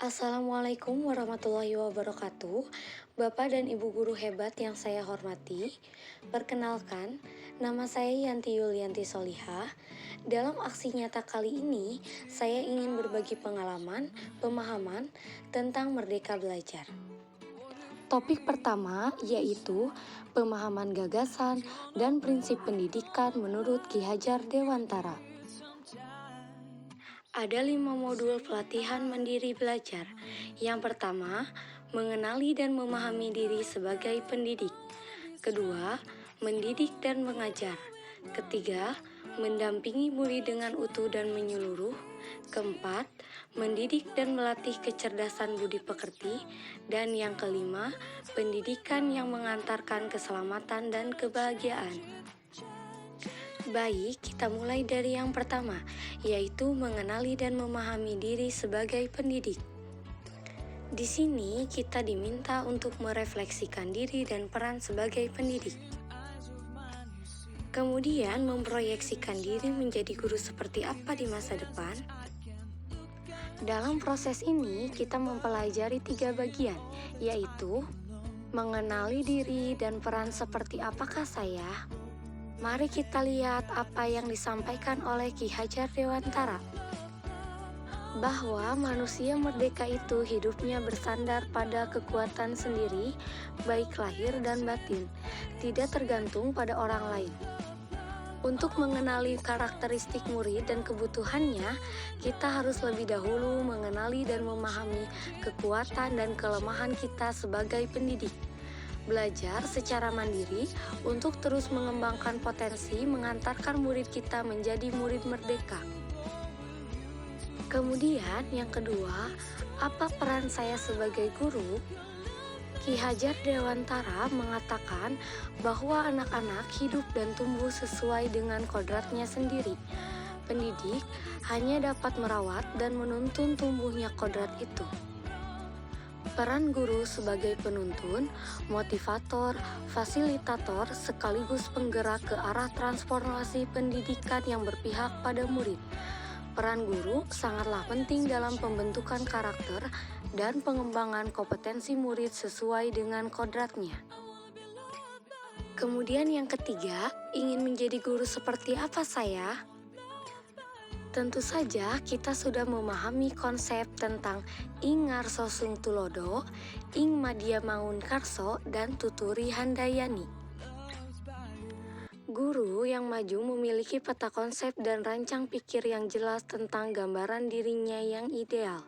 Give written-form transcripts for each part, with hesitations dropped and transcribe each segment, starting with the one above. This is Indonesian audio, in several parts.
Assalamualaikum warahmatullahi wabarakatuh. Bapak dan Ibu guru hebat yang saya hormati, perkenalkan, nama saya Yanti Yulianti Solihah. Dalam aksi nyata kali ini, saya ingin berbagi pengalaman, pemahaman tentang Merdeka Belajar. Topik pertama yaitu pemahaman gagasan dan prinsip pendidikan menurut Ki Hajar Dewantara. Ada 5 modul pelatihan mandiri belajar. Yang pertama, mengenali dan memahami diri sebagai pendidik. Kedua, mendidik dan mengajar. Ketiga, mendampingi murid dengan utuh dan menyeluruh. Keempat, mendidik dan melatih kecerdasan budi pekerti. Dan yang kelima, pendidikan yang mengantarkan keselamatan dan kebahagiaan. Baik, kita mulai dari yang pertama, yaitu mengenali dan memahami diri sebagai pendidik. Di sini kita diminta untuk merefleksikan diri dan peran sebagai pendidik. Kemudian memproyeksikan diri menjadi guru seperti apa di masa depan. Dalam proses ini kita mempelajari 3 bagian, yaitu mengenali diri dan peran seperti apakah saya. Mari kita lihat apa yang disampaikan oleh Ki Hajar Dewantara. Bahwa manusia merdeka itu hidupnya bersandar pada kekuatan sendiri, baik lahir dan batin, tidak tergantung pada orang lain. Untuk mengenali karakteristik murid dan kebutuhannya, kita harus lebih dahulu mengenali dan memahami kekuatan dan kelemahan kita sebagai pendidik. Belajar secara mandiri untuk terus mengembangkan potensi mengantarkan murid kita menjadi murid merdeka. Kemudian yang kedua, apa peran saya sebagai guru? Ki Hajar Dewantara mengatakan bahwa anak-anak hidup dan tumbuh sesuai dengan kodratnya sendiri. Pendidik hanya dapat merawat dan menuntun tumbuhnya kodrat itu. Peran guru sebagai penuntun, motivator, fasilitator, sekaligus penggerak ke arah transformasi pendidikan yang berpihak pada murid. Peran guru sangatlah penting dalam pembentukan karakter dan pengembangan kompetensi murid sesuai dengan kodratnya. Kemudian yang ketiga, ingin menjadi guru seperti apa saya? Tentu saja kita sudah memahami konsep tentang ing ngarso sung tulodo, ing madya mangun karso, dan tuturi handayani. Guru yang maju memiliki peta konsep dan rancang pikir yang jelas tentang gambaran dirinya yang ideal.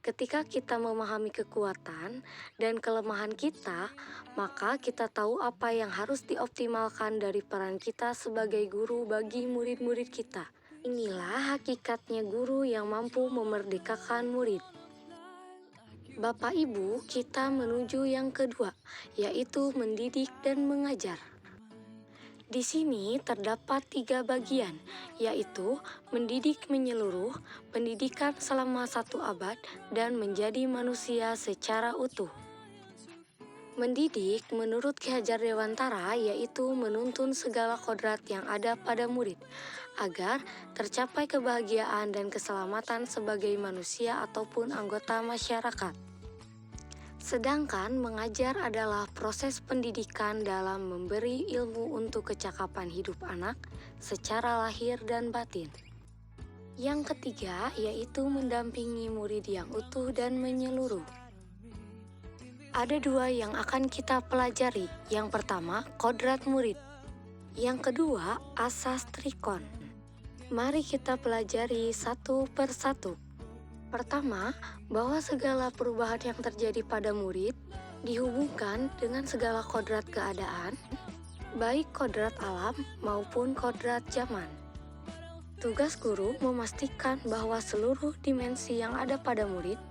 Ketika kita memahami kekuatan dan kelemahan kita, maka kita tahu apa yang harus dioptimalkan dari peran kita sebagai guru bagi murid-murid kita. Inilah hakikatnya guru yang mampu memerdekakan murid. Bapak Ibu, kita menuju yang kedua, yaitu mendidik dan mengajar. Di sini terdapat 3 bagian, yaitu mendidik menyeluruh, pendidikan selama 1 abad, dan menjadi manusia secara utuh. Mendidik menurut Ki Hajar Dewantara yaitu menuntun segala kodrat yang ada pada murid, agar tercapai kebahagiaan dan keselamatan sebagai manusia ataupun anggota masyarakat. Sedangkan mengajar adalah proses pendidikan dalam memberi ilmu untuk kecakapan hidup anak secara lahir dan batin. Yang ketiga yaitu mendampingi murid yang utuh dan menyeluruh. Ada 2 yang akan kita pelajari. Yang pertama, kodrat murid. Yang kedua, asas trikon. Mari kita pelajari satu persatu. Pertama, bahwa segala perubahan yang terjadi pada murid dihubungkan dengan segala kodrat keadaan, baik kodrat alam maupun kodrat zaman. Tugas guru memastikan bahwa seluruh dimensi yang ada pada murid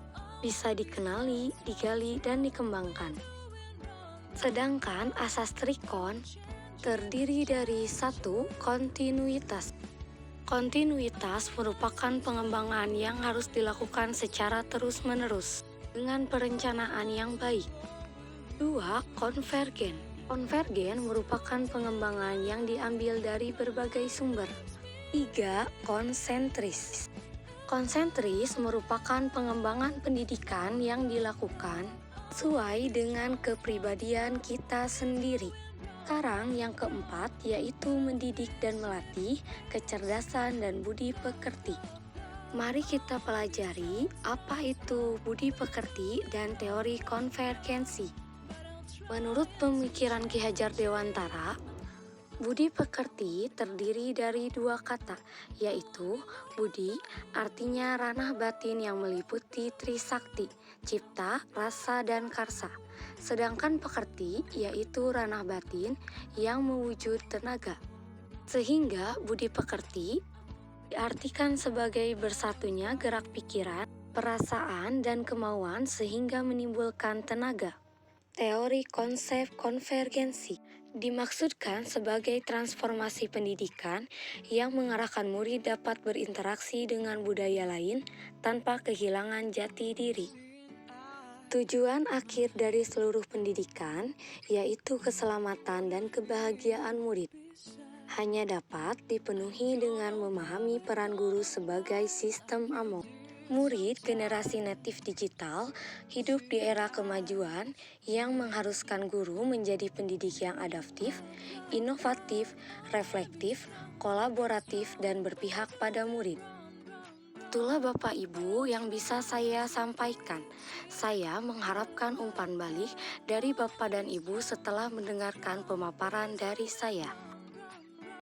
bisa dikenali, digali, dan dikembangkan. Sedangkan asas trikon terdiri dari 1. Kontinuitas. Kontinuitas merupakan pengembangan yang harus dilakukan secara terus-menerus dengan perencanaan yang baik. 2. Konvergen. Konvergen merupakan pengembangan yang diambil dari berbagai sumber. 3. Konsentris. Konsentris merupakan pengembangan pendidikan yang dilakukan sesuai dengan kepribadian kita sendiri. Sekarang yang keempat yaitu mendidik dan melatih kecerdasan dan budi pekerti. Mari kita pelajari apa itu budi pekerti dan teori konvergensi. Menurut pemikiran Ki Hajar Dewantara, budi pekerti terdiri dari dua kata, yaitu budi artinya ranah batin yang meliputi trisakti, cipta, rasa, dan karsa. Sedangkan pekerti yaitu ranah batin yang mewujud tenaga. Sehingga budi pekerti diartikan sebagai bersatunya gerak pikiran, perasaan, dan kemauan sehingga menimbulkan tenaga. Teori konsep konvergensi dimaksudkan sebagai transformasi pendidikan yang mengarahkan murid dapat berinteraksi dengan budaya lain tanpa kehilangan jati diri. Tujuan akhir dari seluruh pendidikan yaitu keselamatan dan kebahagiaan murid. Hanya dapat dipenuhi dengan memahami peran guru sebagai sistem AMO. Murid generasi natif digital hidup di era kemajuan yang mengharuskan guru menjadi pendidik yang adaptif, inovatif, reflektif, kolaboratif, dan berpihak pada murid. Itulah Bapak Ibu yang bisa saya sampaikan. Saya mengharapkan umpan balik dari Bapak dan Ibu setelah mendengarkan pemaparan dari saya.